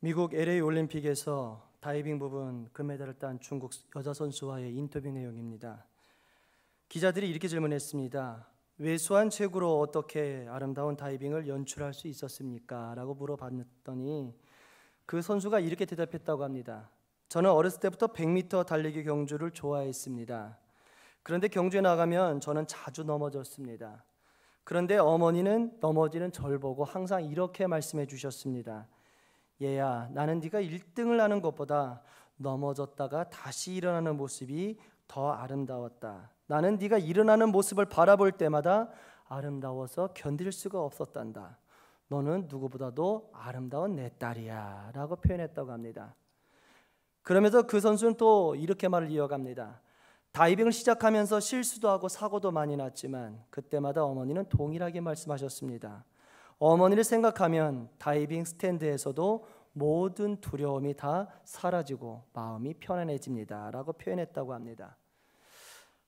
미국 LA 올림픽에서 다이빙 부분 금메달을 딴 중국 여자 선수와의 인터뷰 내용입니다. 기자들이 이렇게 질문했습니다. 왜소한 체구로 어떻게 아름다운 다이빙을 연출할 수 있었습니까? 라고 물어봤더니 그 선수가 이렇게 대답했다고 합니다. 저는 어렸을 때부터 100m 달리기 경주를 좋아했습니다. 그런데 경주에 나가면 저는 자주 넘어졌습니다. 그런데 어머니는 넘어지는 절 보고 항상 이렇게 말씀해 주셨습니다. 얘야, 나는 네가 1등을 하는 것보다 넘어졌다가 다시 일어나는 모습이 더 아름다웠다. 나는 네가 일어나는 모습을 바라볼 때마다 아름다워서 견딜 수가 없었단다. 너는 누구보다도 아름다운 내 딸이야 라고 표현했다고 합니다. 그러면서 그 선수는 또 이렇게 말을 이어갑니다. 다이빙을 시작하면서 실수도 하고 사고도 많이 났지만 그때마다 어머니는 동일하게 말씀하셨습니다. 어머니를 생각하면 다이빙 스탠드에서도 모든 두려움이 다 사라지고 마음이 편안해집니다 라고 표현했다고 합니다.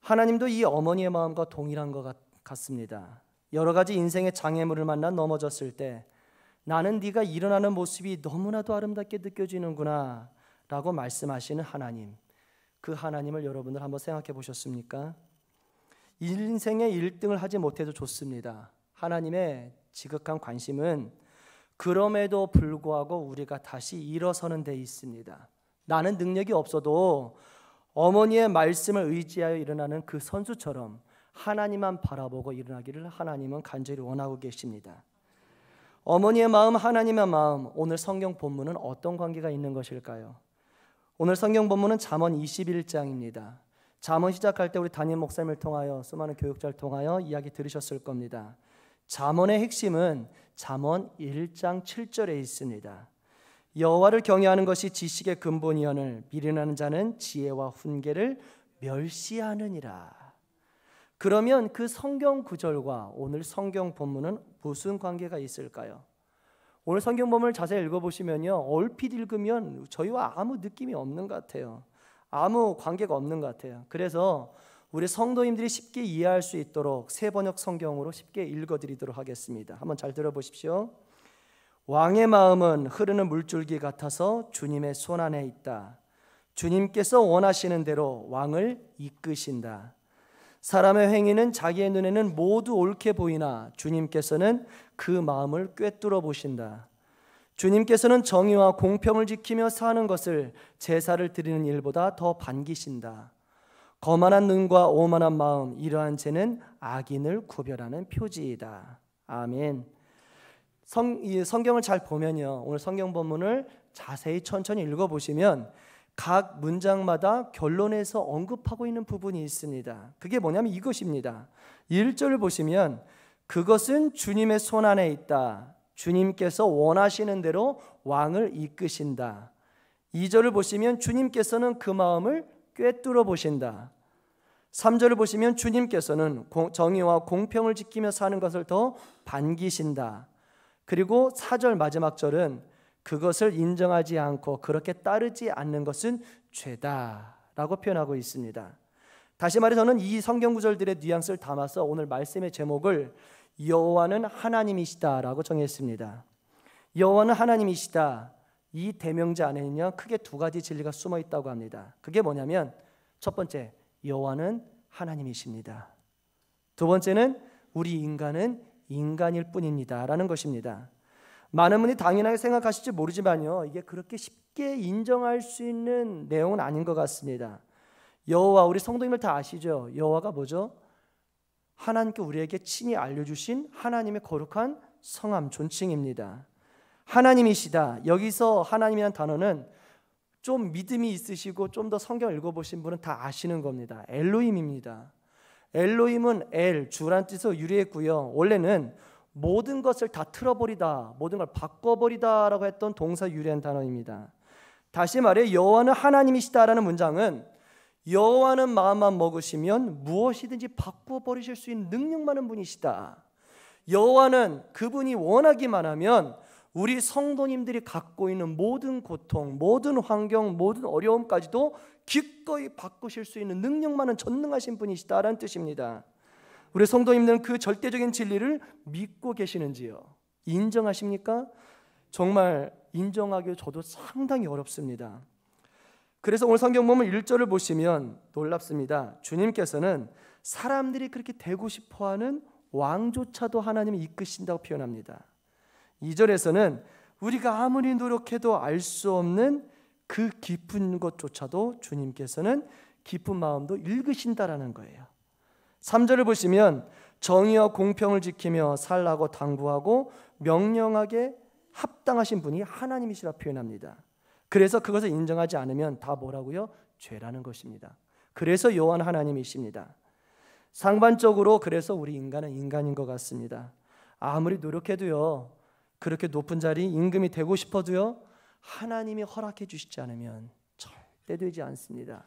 하나님도 이 어머니의 마음과 동일한 것 같습니다. 여러 가지 인생의 장애물을 만나 넘어졌을 때 나는 네가 일어나는 모습이 너무나도 아름답게 느껴지는구나 라고 말씀하시는 하나님, 그 하나님을 여러분들 한번 생각해 보셨습니까? 인생의 1등을 하지 못해도 좋습니다. 하나님의 지극한 관심은 그럼에도 불구하고 우리가 다시 일어서는 데 있습니다. 나는 능력이 없어도 어머니의 말씀을 의지하여 일어나는 그 선수처럼 하나님만 바라보고 일어나기를 하나님은 간절히 원하고 계십니다. 어머니의 마음, 하나님의 마음, 오늘 성경 본문은 어떤 관계가 있는 것일까요? 오늘 성경 본문은 잠언 21장입니다. 잠언 시작할 때 우리 담임 목사님을 통하여 수많은 교육자를 통하여 이야기 들으셨을 겁니다. 잠언의 핵심은 잠언 1장 7절에 있습니다. 여호와를 경외하는 것이 지식의 근본이오늘 미련하는 자는 지혜와 훈계를 멸시하느니라. 그러면 그 성경 구절과 오늘 성경 본문은 무슨 관계가 있을까요? 오늘 성경 본문을 자세히 읽어보시면요, 얼핏 읽으면 저희와 아무 느낌이 없는 것 같아요. 아무 관계가 없는 것 같아요. 그래서 우리 성도님들이 쉽게 이해할 수 있도록 새 번역 성경으로 쉽게 읽어드리도록 하겠습니다. 한번 잘 들어보십시오. 왕의 마음은 흐르는 물줄기 같아서 주님의 손 안에 있다. 주님께서 원하시는 대로 왕을 이끄신다. 사람의 행위는 자기의 눈에는 모두 옳게 보이나 주님께서는 그 마음을 꿰뚫어 보신다. 주님께서는 정의와 공평을 지키며 사는 것을 제사를 드리는 일보다 더 반기신다. 거만한 눈과 오만한 마음, 이러한 죄는 악인을 구별하는 표지이다. 아멘. 성경을 잘 보면요, 오늘 성경 본문을 자세히 천천히 읽어보시면 각 문장마다 결론에서 언급하고 있는 부분이 있습니다. 그게 뭐냐면 이것입니다. 1절을 보시면 그것은 주님의 손 안에 있다. 주님께서 원하시는 대로 왕을 이끄신다. 2절을 보시면 주님께서는 그 마음을 꿰뚫어 보신다. 3절을 보시면 주님께서는 정의와 공평을 지키며 사는 것을 더 반기신다. 그리고 4절 마지막 절은 그것을 인정하지 않고 그렇게 따르지 않는 것은 죄다라고 표현하고 있습니다. 다시 말해 저는 이 성경 구절들의 뉘앙스를 담아서 오늘 말씀의 제목을 여호와는 하나님이시다라고 정했습니다. 여호와는 하나님이시다. 이 대명제 안에는요, 크게 두 가지 진리가 숨어 있다고 합니다. 그게 뭐냐면 첫 번째, 여호와는 하나님이십니다. 두 번째는 우리 인간은 인간일 뿐입니다 라는 것입니다. 많은 분이 당연하게 생각하실지 모르지만요, 이게 그렇게 쉽게 인정할 수 있는 내용은 아닌 것 같습니다. 여호와, 우리 성도님들 다 아시죠? 여호와가 뭐죠? 하나님께 우리에게 친히 알려주신 하나님의 거룩한 성함, 존칭입니다. 하나님이시다. 여기서 하나님이라는 단어는 좀 믿음이 있으시고 좀 더 성경 읽어보신 분은 다 아시는 겁니다. 엘로힘입니다. 엘로힘은 엘, 주라는 뜻으로 유래했고요, 원래는 모든 것을 다 틀어버리다, 모든 걸 바꿔버리다 라고 했던 동사 유래한 단어입니다. 다시 말해 여호와는 하나님이시다라는 문장은 여호와는 마음만 먹으시면 무엇이든지 바꿔버리실 수 있는 능력 많은 분이시다. 여호와는 그분이 원하기만 하면 우리 성도님들이 갖고 있는 모든 고통, 모든 환경, 모든 어려움까지도 기꺼이 바꾸실 수 있는 능력 많은 전능하신 분이시다라는 뜻입니다. 우리 성도님들은 그 절대적인 진리를 믿고 계시는지요? 인정하십니까? 정말 인정하기 저도 상당히 어렵습니다. 그래서 오늘 성경 보면 1절을 보시면 놀랍습니다. 주님께서는 사람들이 그렇게 되고 싶어하는 왕조차도 하나님이 이끄신다고 표현합니다. 2절에서는 우리가 아무리 노력해도 알 수 없는 그 깊은 것조차도 주님께서는 깊은 마음도 읽으신다라는 거예요. 3절을 보시면 정의와 공평을 지키며 살라고 당부하고 명령하게 합당하신 분이 하나님이시라 표현합니다. 그래서 그것을 인정하지 않으면 다 뭐라고요? 죄라는 것입니다. 그래서 여호와는 하나님이십니다. 상반적으로 그래서 우리 인간은 인간인 것 같습니다. 아무리 노력해도요, 그렇게 높은 자리 임금이 되고 싶어도요, 하나님이 허락해 주시지 않으면 절대 되지 않습니다.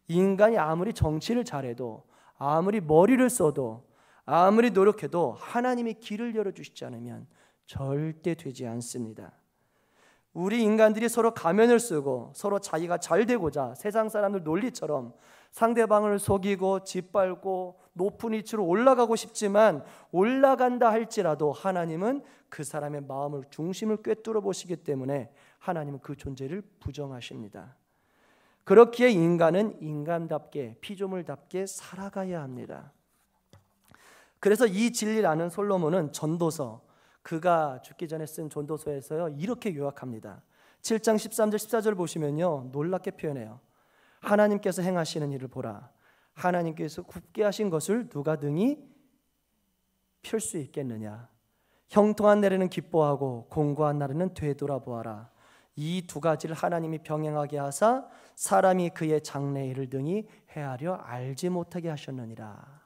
인간이 아무리 정치를 잘해도, 아무리 머리를 써도, 아무리 노력해도 하나님이 길을 열어주시지 않으면 절대 되지 않습니다. 우리 인간들이 서로 가면을 쓰고 서로 자기가 잘 되고자 세상 사람들 논리처럼 상대방을 속이고 짓밟고 높은 위치로 올라가고 싶지만, 올라간다 할지라도 하나님은 그 사람의 마음을 중심을 꿰뚫어 보시기 때문에 하나님은 그 존재를 부정하십니다. 그렇기에 인간은 인간답게 피조물답게 살아가야 합니다. 그래서 이 진리를 아는 솔로몬은 전도서, 그가 죽기 전에 쓴 전도서에서요, 이렇게 요약합니다. 7장 13절 14절 보시면요, 놀랍게 표현해요. 하나님께서 행하시는 일을 보라. 하나님께서 굽게 하신 것을 누가 등이 펼 수 있겠느냐. 형통한 날에는 기뻐하고 공고한 날에는 되돌아보아라. 이 두 가지를 하나님이 병행하게 하사 사람이 그의 장래일을 등이 헤아려 알지 못하게 하셨느니라.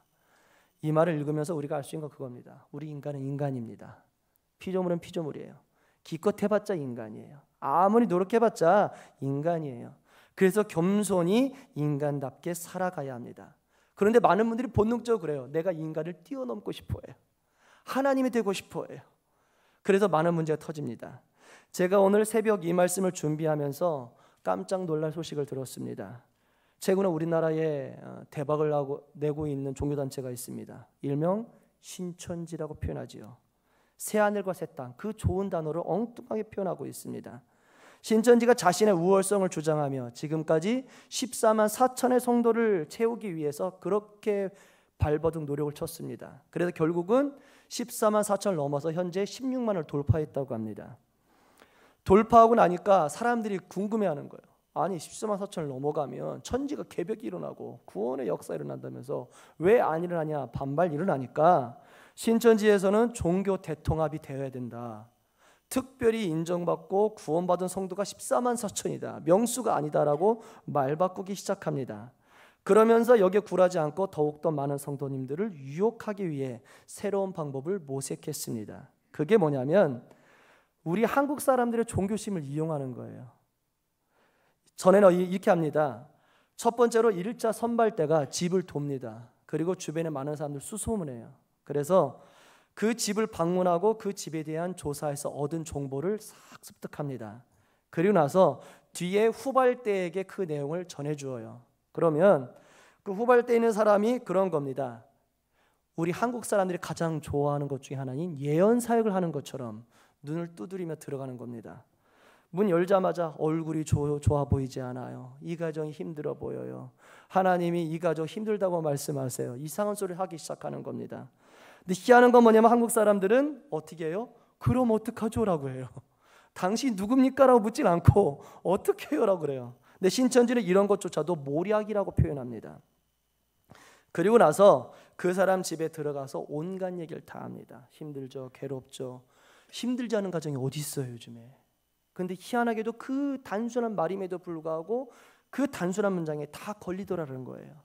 이 말을 읽으면서 우리가 알 수 있는 건 그겁니다. 우리 인간은 인간입니다. 피조물은 피조물이에요. 기껏 해봤자 인간이에요. 아무리 노력해봤자 인간이에요. 그래서 겸손히 인간답게 살아가야 합니다. 그런데 많은 분들이 본능적으로 그래요. 내가 인간을 뛰어넘고 싶어해요. 하나님이 되고 싶어해요. 그래서 많은 문제가 터집니다. 제가 오늘 새벽 이 말씀을 준비하면서 깜짝 놀랄 소식을 들었습니다. 최근에 우리나라에 대박을 내고 있는 종교단체가 있습니다. 일명 신천지라고 표현하지요. 새하늘과 새 땅, 그 좋은 단어를 엉뚱하게 표현하고 있습니다. 신천지가 자신의 우월성을 주장하며 지금까지 14만 4천의 성도를 채우기 위해서 그렇게 발버둥 노력을 쳤습니다. 그래서 결국은 14만 4천을 넘어서 현재 16만을 돌파했다고 합니다. 돌파하고 나니까 사람들이 궁금해하는 거예요. 아니 14만 4천을 넘어가면 천지가 개벽이 일어나고 구원의 역사 일어난다면서 왜 안 일어나냐 반발 일어나니까 신천지에서는 종교 대통합이 되어야 된다. 특별히 인정받고 구원받은 성도가 14만 4천이다. 명수가 아니다라고 말 바꾸기 시작합니다. 그러면서 여기에 굴하지 않고 더욱더 많은 성도님들을 유혹하기 위해 새로운 방법을 모색했습니다. 그게 뭐냐면 우리 한국 사람들의 종교심을 이용하는 거예요. 전에는 이렇게 합니다. 첫 번째로 1차 선발대가 집을 돕니다. 그리고 주변에 많은 사람들 수소문해요. 그래서 그 집을 방문하고 그 집에 대한 조사에서 얻은 정보를 싹 습득합니다. 그리고 나서 뒤에 후발대에게 그 내용을 전해주어요. 그러면 그 후발대에 있는 사람이 그런 겁니다. 우리 한국 사람들이 가장 좋아하는 것 중에 하나인 예언 사역을 하는 것처럼 눈을 두드리며 들어가는 겁니다. 문 열자마자 얼굴이 좋아 보이지 않아요. 이 가정이 힘들어 보여요. 하나님이 이 가정 힘들다고 말씀하세요. 이상한 소리를 하기 시작하는 겁니다. 근데 희한한 건 뭐냐면 한국 사람들은 어떻게 해요? 그럼 어떡하죠? 라고 해요. 당신 누굽니까? 라고 묻진 않고 어떻게 해요? 라고 그래요. 근데 신천지는 이런 것조차도 모략이라고 표현합니다. 그리고 나서 그 사람 집에 들어가서 온갖 얘기를 다 합니다. 힘들죠, 괴롭죠. 힘들지 않은 가정이 어디 있어요 요즘에. 그런데 희한하게도 그 단순한 말임에도 불구하고 그 단순한 문장에 다 걸리더라는 거예요.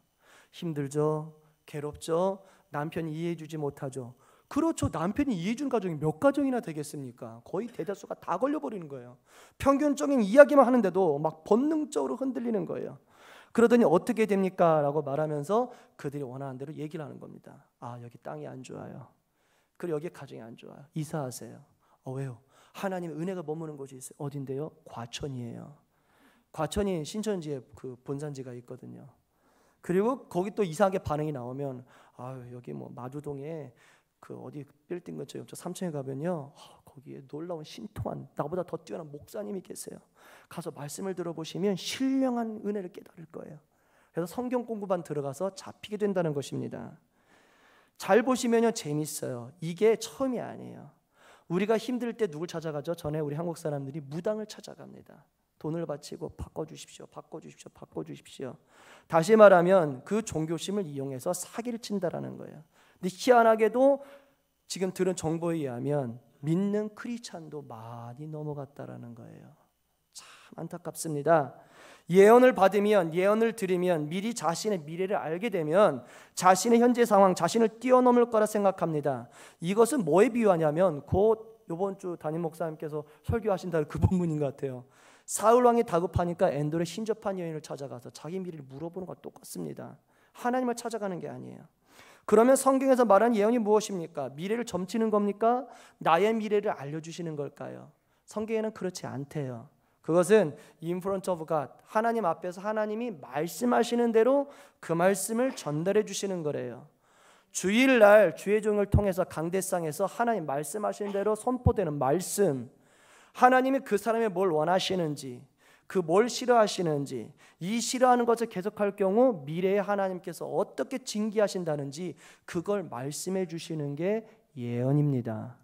힘들죠, 괴롭죠, 남편이 이해해주지 못하죠. 그렇죠, 남편이 이해해준 가정이 몇 가정이나 되겠습니까? 거의 대다수가 다 걸려버리는 거예요. 평균적인 이야기만 하는데도 막 본능적으로 흔들리는 거예요. 그러더니 어떻게 됩니까? 라고 말하면서 그들이 원하는 대로 얘기를 하는 겁니다. 아, 여기 땅이 안 좋아요. 그리고 여기 가정이 안 좋아요. 이사하세요. 왜요? 하나님의 은혜가 머무는 곳이 있어요. 어딘데요? 과천이에요. 과천이 신천지의 그 본산지가 있거든요. 그리고 거기 또 이상하게 반응이 나오면 여기 뭐 마주동에 그 어디 빌딩 근처 옆쪽 3층에 가면요, 거기에 놀라운 신통한 나보다 더 뛰어난 목사님이 계세요. 가서 말씀을 들어보시면 신령한 은혜를 깨달을 거예요. 그래서 성경 공부반 들어가서 잡히게 된다는 것입니다. 잘 보시면요, 재밌어요. 이게 처음이 아니에요. 우리가 힘들 때 누굴 찾아가죠? 전에 우리 한국 사람들이 무당을 찾아갑니다. 돈을 바치고 바꿔주십시오, 바꿔주십시오, 바꿔주십시오. 다시 말하면 그 종교심을 이용해서 사기를 친다라는 거예요. 근데 희한하게도 지금 들은 정보에 의하면 믿는 크리스찬도 많이 넘어갔다라는 거예요. 참 안타깝습니다. 예언을 받으면, 예언을 들으면, 미리 자신의 미래를 알게 되면 자신의 현재 상황, 자신을 뛰어넘을 거라 생각합니다. 이것은 뭐에 비유하냐면 곧 이번 주 담임 목사님께서 설교하신다는 그 본문인 것 같아요. 사울 왕이 다급하니까 엔돌의 신접한 여인을 찾아가서 자기 미래를 물어보는 것과 똑같습니다. 하나님을 찾아가는 게 아니에요. 그러면 성경에서 말하는 예언이 무엇입니까? 미래를 점치는 겁니까? 나의 미래를 알려주시는 걸까요? 성경에는 그렇지 않대요. 그것은 in front of God, 하나님 앞에서 하나님이 말씀하시는 대로 그 말씀을 전달해 주시는 거래요. 주일날 주의 종을 통해서 강대상에서 하나님 말씀하시는 대로 선포되는 말씀, 하나님이 그 사람이 뭘 원하시는지, 그 뭘 싫어하시는지, 이 싫어하는 것을 계속할 경우 미래에 하나님께서 어떻게 징계하신다는지 그걸 말씀해 주시는 게 예언입니다.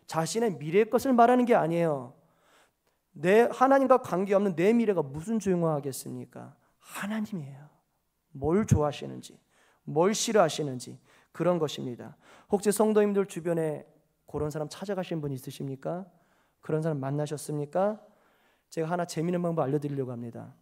자신의 미래의 것을 말하는 게 아니에요. 내 하나님과 관계없는 내 미래가 무슨 조용하겠습니까? 하나님이에요. 뭘 좋아하시는지, 뭘 싫어하시는지 그런 것입니다. 혹시 성도님들 주변에 그런 사람 찾아가신 분 있으십니까? 그런 사람 만나셨습니까? 제가 하나 재미있는 방법 알려드리려고 합니다.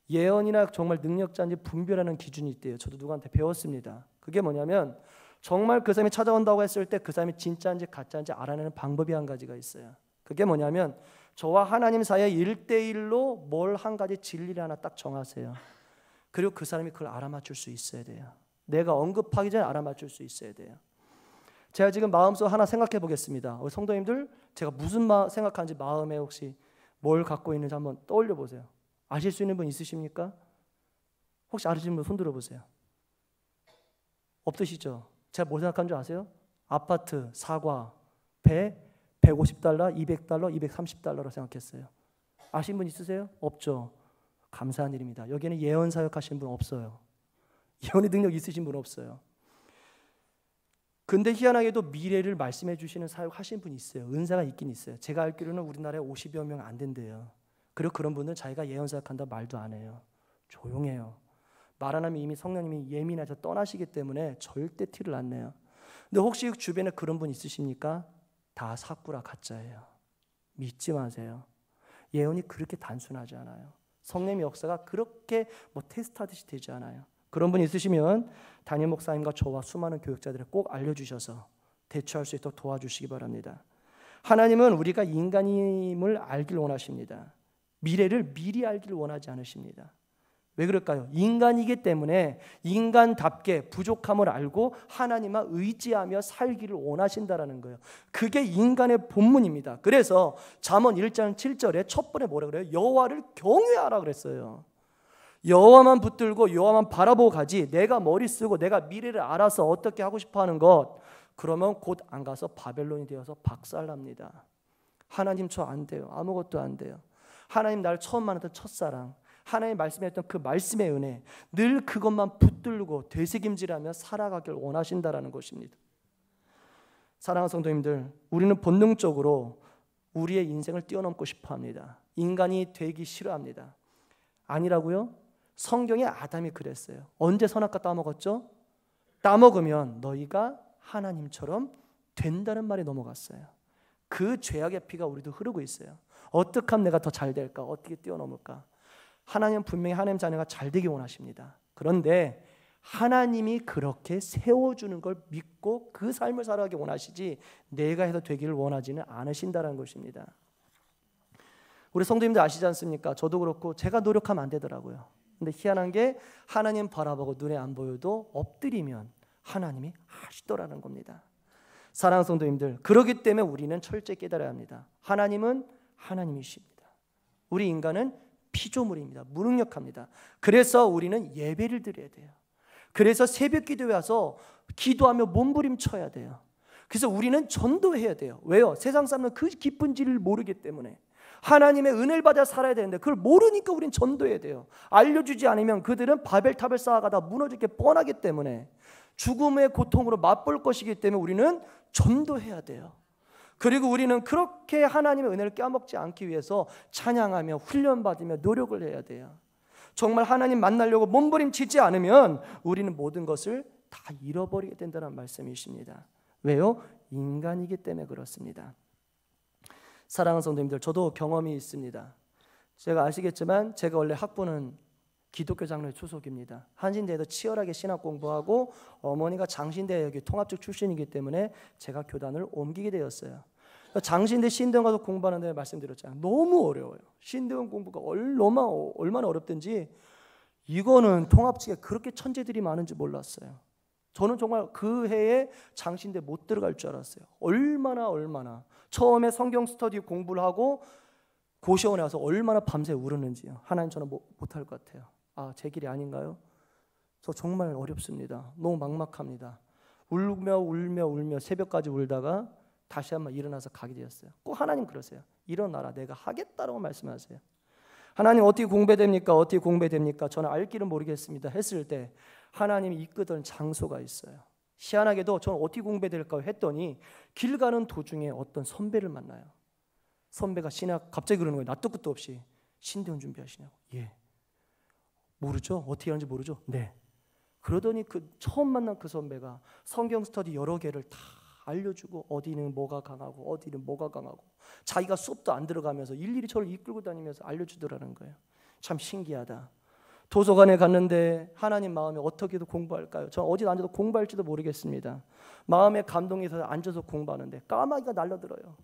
예언이나 정말 능력자인지 분별하는 기준이 있대요. 저도 누구한테 배웠습니다. 그게 뭐냐면 정말 그 사람이 찾아온다고 했을 때 그 사람이 진짜인지 가짜인지 알아내는 방법이 한 가지가 있어요. 그게 뭐냐면 저와 하나님 사이에 1대1로 뭘 한 가지 진리를 하나 딱 정하세요. 그리고 그 사람이 그걸 알아맞힐 수 있어야 돼요. 내가 언급하기 전에 알아맞힐 수 있어야 돼요. 제가 지금 마음속 하나 생각해 보겠습니다. 우리 성도님들, 제가 무슨 생각하는지 마음에 혹시 뭘 갖고 있는지 한번 떠올려 보세요. 아실 수 있는 분 있으십니까? 혹시 아시는 분 손 들어보세요. 없으시죠? 제가 뭘 생각하는 줄 아세요? 아파트, 사과, 배, 150달러, 200달러, 230달러로 생각했어요. 아신 분 있으세요? 없죠. 감사한 일입니다. 여기에는 예언 사역하신 분 없어요. 예언의 능력 있으신 분 없어요. 근데 희한하게도 미래를 말씀해 주시는 사역하신 분이 있어요. 은사가 있긴 있어요. 제가 알기로는 우리나라에 50여 명 안 된대요. 그리고 그런 분들은 자기가 예언 사역한다 말도 안 해요. 조용해요. 말 안 하면 이미 성령님이 예민해서 떠나시기 때문에 절대 티를 안 내요. 근데 혹시 주변에 그런 분 있으십니까? 다 사꾸라 가짜예요. 믿지 마세요. 예언이 그렇게 단순하지 않아요. 성령의 역사가 그렇게 테스트하듯이 되지 않아요. 그런 분 있으시면 담임 목사님과 저와 수많은 교육자들을 꼭 알려주셔서 대처할 수 있도록 도와주시기 바랍니다. 하나님은 우리가 인간임을 알길 원하십니다. 미래를 미리 알기를 원하지 않으십니다. 왜 그럴까요? 인간이기 때문에 인간답게 부족함을 알고 하나님만 의지하며 살기를 원하신다라는 거예요. 그게 인간의 본문입니다. 그래서 잠언 1장 7절에 첫 번에 뭐라 그래요? 여호와를 경외하라 그랬어요. 여호와만 붙들고 여호와만 바라보고 가지, 내가 머리 쓰고 내가 미래를 알아서 어떻게 하고 싶어 하는 것, 그러면 곧 안 가서 바벨론이 되어서 박살납니다. 하나님 저 안 돼요. 아무것도 안 돼요. 하나님 나를 처음 만났던 첫사랑, 하나님 말씀했던 그 말씀의 은혜, 늘 그것만 붙들고 되새김질하며 살아가길 원하신다라는 것입니다. 사랑하는 성도님들, 우리는 본능적으로 우리의 인생을 뛰어넘고 싶어합니다. 인간이 되기 싫어합니다. 아니라고요? 성경에 아담이 그랬어요. 언제 선악과 따먹었죠? 따먹으면 너희가 하나님처럼 된다는 말이 넘어갔어요. 그 죄악의 피가 우리도 흐르고 있어요. 어떻게 하면 내가 더 잘 될까? 어떻게 뛰어넘을까? 하나님은 분명히 하나님 자녀가 잘 되기 원하십니다. 그런데 하나님이 그렇게 세워주는 걸 믿고 그 삶을 살아가기 원하시지 내가 해서 되기를 원하지는 않으신다는 것입니다. 우리 성도님들 아시지 않습니까? 저도 그렇고 제가 노력하면 안 되더라고요. 근데 희한한 게 하나님 바라보고 눈에 안 보여도 엎드리면 하나님이 하시더라는 겁니다. 사랑하는 성도님들, 그렇기 때문에 우리는 철저히 깨달아야 합니다. 하나님은 하나님이십니다. 우리 인간은 피조물입니다. 무능력합니다. 그래서 우리는 예배를 드려야 돼요. 그래서 새벽 기도에 와서 기도하며 몸부림쳐야 돼요. 그래서 우리는 전도해야 돼요. 왜요? 세상 사람은 그 기쁜지를 모르기 때문에. 하나님의 은혜를 받아 살아야 되는데 그걸 모르니까 우린 전도해야 돼요. 알려주지 않으면 그들은 바벨탑을 쌓아가다 무너질 게 뻔하기 때문에, 죽음의 고통으로 맛볼 것이기 때문에 우리는 전도해야 돼요. 그리고 우리는 그렇게 하나님의 은혜를 깨먹지 않기 위해서 찬양하며 훈련받으며 노력을 해야 돼요. 정말 하나님 만나려고 몸부림치지 않으면 우리는 모든 것을 다 잃어버리게 된다는 말씀이십니다. 왜요? 인간이기 때문에 그렇습니다. 사랑하는 성도님들, 저도 경험이 있습니다. 제가 아시겠지만 제가 원래 학부는 기독교 장로회 소속입니다. 한신대에서 치열하게 신학 공부하고 어머니가 장신대 여기 통합직 출신이기 때문에 제가 교단을 옮기게 되었어요. 장신대 신대원 가서 공부하는데 말씀드렸잖아요. 너무 어려워요. 신대원 공부가 얼마나 어렵든지, 이거는 통합직에 그렇게 천재들이 많은지 몰랐어요. 저는 정말 그 해에 장신대 못 들어갈 줄 알았어요. 얼마나 처음에 성경 스터디 공부를 하고 고시원에 와서 얼마나 밤새 울었는지요. 하나님, 저는 못할 것 같아요. 제 길이 아닌가요? 저 정말 어렵습니다. 너무 막막합니다. 울며 새벽까지 울다가 다시 한번 일어나서 가게 되었어요. 꼭 하나님 그러세요. 일어나라, 내가 하겠다라고 말씀하세요. 하나님, 어떻게 공부됩니까? 저는 알 길은 모르겠습니다 했을 때 하나님이 이끄던 장소가 있어요. 희한하게도 저는 어떻게 공부될까 했더니 길 가는 도중에 어떤 선배를 만나요. 선배가 신학 갑자기 그러는 거예요. 낯도 끝도 없이. 신대원 준비하시냐고. 예. 모르죠? 어떻게 하는지 모르죠? 네. 그러더니 그 처음 만난 그 선배가 성경 스터디 여러 개를 다 알려주고, 어디는 뭐가 강하고 자기가 수업도 안 들어가면서 일일이 저를 이끌고 다니면서 알려주더라는 거예요. 참 신기하다. 도서관에 갔는데 하나님 마음에 어떻게도 공부할까요? 저 어디 앉아서 공부할지도 모르겠습니다. 마음에 감동이 있어서 앉아서 공부하는데 까마귀가 날려들어요.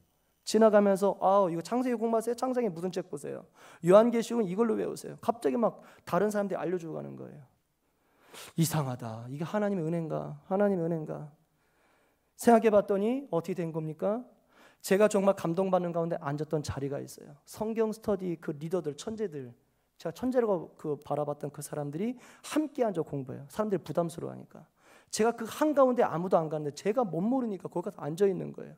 지나가면서 이거 창세기 공부하세요? 창세기 무슨 책 보세요? 요한계시록은 이걸로 외우세요. 갑자기 막 다른 사람들이 알려주고 가는 거예요. 이상하다. 이게 하나님의 은혜인가? 생각해봤더니 어떻게 된 겁니까? 제가 정말 감동받는 가운데 앉았던 자리가 있어요. 성경 스터디 그 리더들, 천재들, 제가 천재라고 바라봤던 그 사람들이 함께 앉아 공부해요. 사람들이 부담스러워하니까. 제가 그 한가운데 아무도 안 갔는데 제가 못 모르니까 거기 가서 앉아 있는 거예요.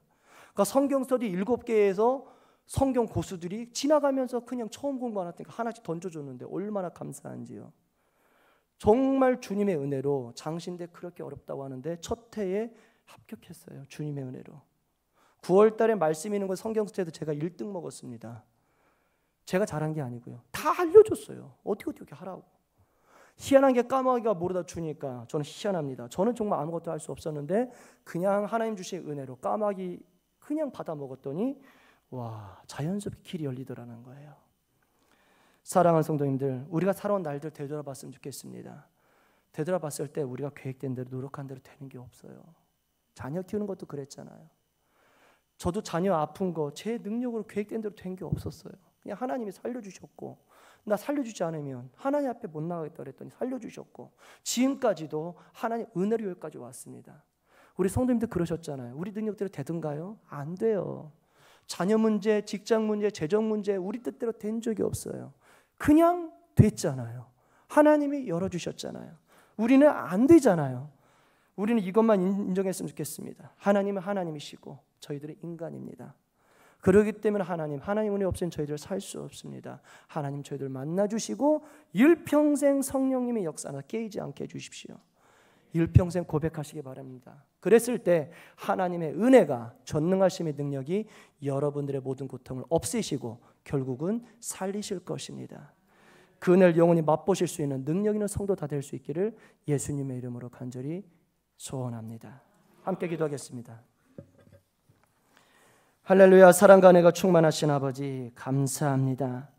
그러니까 성경 스터디 7개에서 성경 고수들이 지나가면서 그냥 처음 공부 안 했으니까 하나씩 던져줬는데 얼마나 감사한지요. 정말 주님의 은혜로 장신대 그렇게 어렵다고 하는데 첫 해에 합격했어요. 주님의 은혜로. 9월 달에 말씀 있는 거 성경 스터디도 제가 1등 먹었습니다. 제가 잘한 게 아니고요. 다 알려줬어요. 어떻게 하라고. 희한한 게 까마귀가 모르다 주니까 저는 희한합니다. 저는 정말 아무것도 할 수 없었는데 그냥 하나님 주신 은혜로 까마귀 그냥 받아 먹었더니 자연스럽게 길이 열리더라는 거예요. 사랑하는 성도님들, 우리가 살아온 날들 되돌아봤으면 좋겠습니다. 되돌아봤을 때 우리가 계획된 대로 노력한 대로 되는 게 없어요. 자녀 키우는 것도 그랬잖아요. 저도 자녀 아픈 거 제 능력으로 계획된 대로 된 게 없었어요. 그냥 하나님이 살려주셨고, 나 살려주지 않으면 하나님 앞에 못 나가겠다 그랬더니 살려주셨고, 지금까지도 하나님 은혜로 여기까지 왔습니다. 우리 성도님들 그러셨잖아요. 우리 능력대로 되든가요? 안 돼요. 자녀 문제, 직장 문제, 재정 문제 우리 뜻대로 된 적이 없어요. 그냥 됐잖아요. 하나님이 열어주셨잖아요. 우리는 안 되잖아요. 우리는 이것만 인정했으면 좋겠습니다. 하나님은 하나님이시고 저희들은 인간입니다. 그렇기 때문에 하나님 은혜 없이는 저희들 살 수 없습니다. 하나님 저희들 만나주시고 일평생 성령님의 역사나 깨이지 않게 해주십시오. 일평생 고백하시기 바랍니다. 그랬을 때 하나님의 은혜가, 전능하심의 능력이 여러분들의 모든 고통을 없애시고 결국은 살리실 것입니다. 그 은혜를 영원히 맛보실 수 있는 능력 있는 성도 다 될 수 있기를 예수님의 이름으로 간절히 소원합니다. 함께 기도하겠습니다. 할렐루야. 사랑과 은혜가 충만하신 아버지 감사합니다.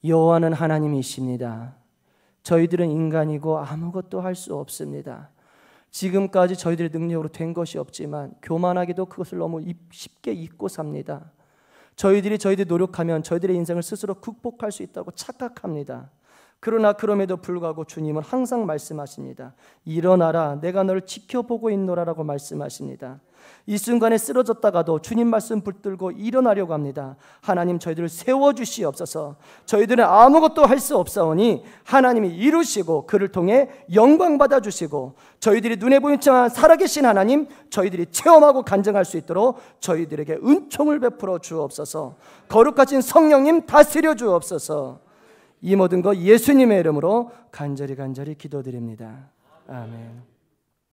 여호와는 하나님이십니다. 저희들은 인간이고 아무것도 할 수 없습니다. 지금까지 저희들의 능력으로 된 것이 없지만 교만하게도 그것을 너무 쉽게 잊고 삽니다. 저희들이 노력하면 저희들의 인생을 스스로 극복할 수 있다고 착각합니다. 그러나 그럼에도 불구하고 주님은 항상 말씀하십니다. 일어나라, 내가 너를 지켜보고 있노라라고 말씀하십니다. 이 순간에 쓰러졌다가도 주님 말씀 붙들고 일어나려고 합니다. 하나님, 저희들을 세워주시옵소서. 저희들은 아무것도 할 수 없사오니 하나님이 이루시고 그를 통해 영광 받아주시고, 저희들이 눈에 보이지만 살아계신 하나님, 저희들이 체험하고 간증할 수 있도록 저희들에게 은총을 베풀어 주옵소서. 거룩하신 성령님 다스려 주옵소서. 이 모든 것 예수님의 이름으로 간절히 기도드립니다. 아멘.